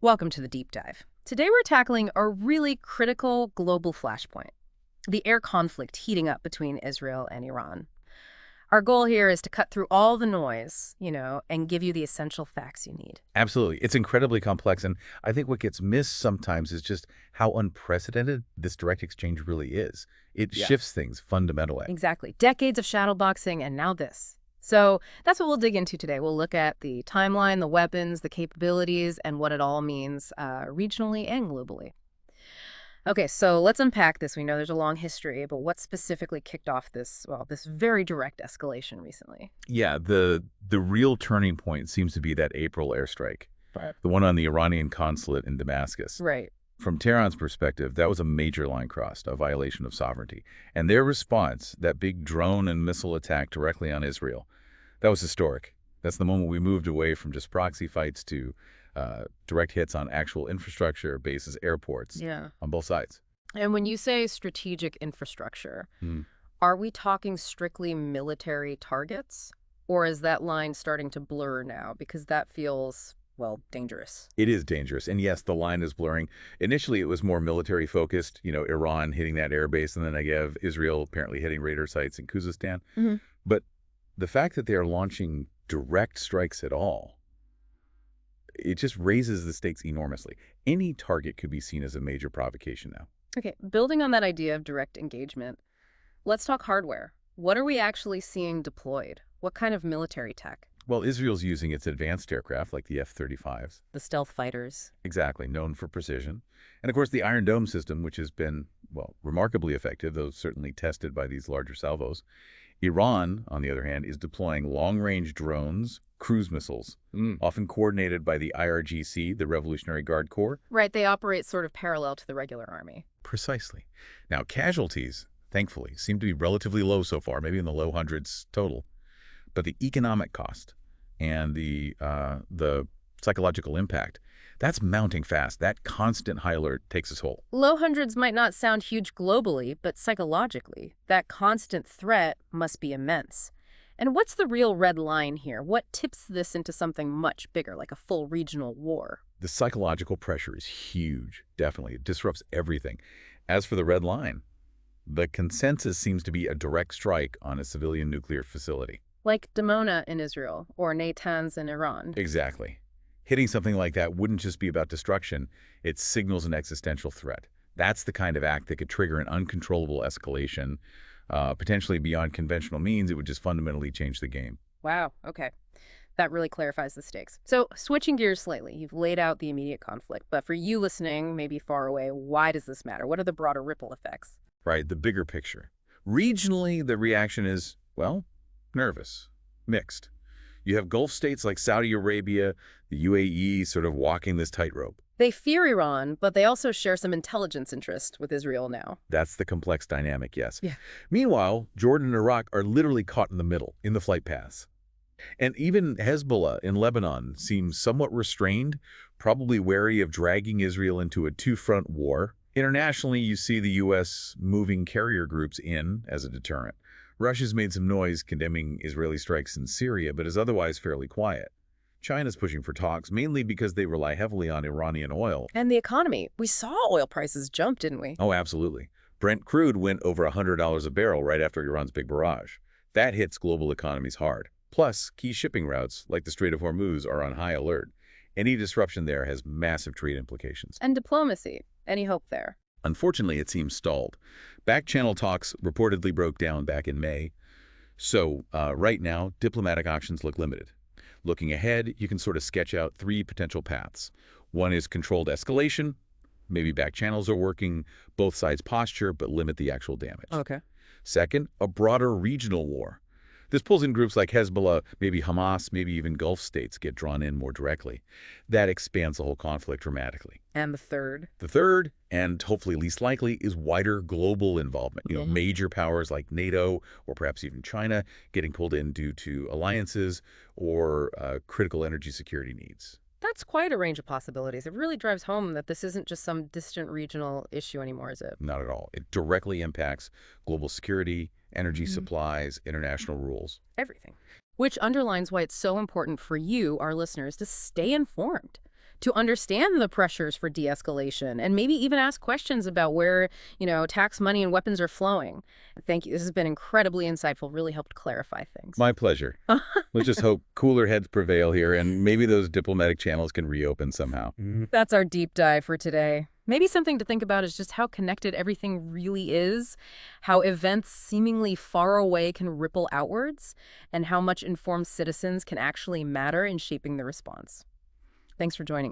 Welcome to the deep dive. Today we're tackling a really critical global flashpoint, the air conflict heating up between Israel and Iran. Our goal here is to cut through all the noise, and give you the essential facts you need. Absolutely. It's incredibly complex, and I think what gets missed sometimes is just how unprecedented this direct exchange really is. It Yeah. shifts things fundamentally. Exactly. Decades of shadowboxing and now this. So that's what we'll dig into today. We'll look at the timeline, the weapons, the capabilities, and what it all means regionally and globally. Okay, so let's unpack this. We know there's a long history, but what specifically kicked off this very direct escalation recently? Yeah, the real turning point seems to be that April airstrike, Right. the one on the Iranian consulate in Damascus. Right. From Tehran's perspective, that was a major line crossed, a violation of sovereignty. And their response, that big drone and missile attack directly on Israel, that was historic. That's the moment we moved away from just proxy fights to direct hits on actual infrastructure, bases, airports, Yeah. on both sides. And when you say strategic infrastructure, Hmm. are we talking strictly military targets? Or is that line starting to blur now? Because that feels, well, dangerous. It is dangerous. And yes, the line is blurring. Initially, it was more military focused, Iran hitting that airbase, and then I have Israel apparently hitting radar sites in Khuzestan. Hmm. But the fact that they are launching direct strikes at all, it just raises the stakes enormously. Any target could be seen as a major provocation now. Okay, building on that idea of direct engagement, let's talk hardware. What are we actually seeing deployed? What kind of military tech? Well, Israel's using its advanced aircraft like the F-35s, The stealth fighters. exactly, known for precision. And of course, the Iron Dome system, which has been, well, remarkably effective, though certainly tested by these larger salvos. Iran, on the other hand, is deploying long-range drones, cruise missiles, often coordinated by the IRGC, the Revolutionary Guard Corps. Right, they operate sort of parallel to the regular army. Precisely. Now, casualties, thankfully, seem to be relatively low so far, maybe in the low hundreds total. But the economic cost and the psychological impact, that's mounting fast. That constant high alert takes its toll. Low hundreds might not sound huge globally, but psychologically, that constant threat must be immense. And what's the real red line here? What tips this into something much bigger, like a full regional war? The psychological pressure is huge, definitely. It disrupts everything. As for the red line, the consensus seems to be a direct strike on a civilian nuclear facility. Like Dimona in Israel or Natanz in Iran. Exactly. Hitting something like that wouldn't just be about destruction, it signals an existential threat. That's the kind of act that could trigger an uncontrollable escalation, potentially beyond conventional means. It would just fundamentally change the game. Wow, okay. That really clarifies the stakes. So, switching gears slightly, you've laid out the immediate conflict, but for you listening, maybe far away, why does this matter? What are the broader ripple effects? Right, the bigger picture. Regionally, the reaction is, well, nervous, mixed. You have Gulf states like Saudi Arabia, the UAE sort of walking this tightrope. They fear Iran, but they also share some intelligence interest with Israel now. That's the complex dynamic, yes. Yeah. Meanwhile, Jordan and Iraq are literally caught in the middle, in the flight paths. And even Hezbollah in Lebanon seems somewhat restrained, probably wary of dragging Israel into a two-front war. Internationally, you see the U.S. moving carrier groups in as a deterrent. Russia's made some noise condemning Israeli strikes in Syria, but is otherwise fairly quiet. China's pushing for talks, mainly because they rely heavily on Iranian oil. And the economy. We saw oil prices jump, didn't we? Oh, absolutely. Brent crude went over $100 a barrel right after Iran's big barrage. That hits global economies hard. Plus, key shipping routes, like the Strait of Hormuz, are on high alert. Any disruption there has massive trade implications. And diplomacy. Any hope there? Unfortunately, it seems stalled. Back-channel talks reportedly broke down back in May. So right now, diplomatic options look limited. Looking ahead, you can sort of sketch out three potential paths. One is controlled escalation. Maybe back channels are working, both sides posture, but limit the actual damage. Okay. Second, a broader regional war. This pulls in groups like Hezbollah, maybe Hamas, maybe even Gulf states get drawn in more directly. That expands the whole conflict dramatically. And the third? The third, and hopefully least likely, is wider global involvement. Major powers like NATO or perhaps even China getting pulled in due to alliances or critical energy security needs. That's quite a range of possibilities. It really drives home that this isn't just some distant regional issue anymore, is it? Not at all. It directly impacts global security, energy supplies, international rules. Everything. Which underlines why it's so important for you, our listeners, to stay informed. to understand the pressures for de-escalation and maybe even ask questions about where, tax money and weapons are flowing. Thank you. This has been incredibly insightful, really helped clarify things. My pleasure. Let's just hope cooler heads prevail here, and maybe those diplomatic channels can reopen somehow. That's our deep dive for today. Maybe something to think about is just how connected everything really is, how events seemingly far away can ripple outwards, and how much informed citizens can actually matter in shaping the response. Thanks for joining us.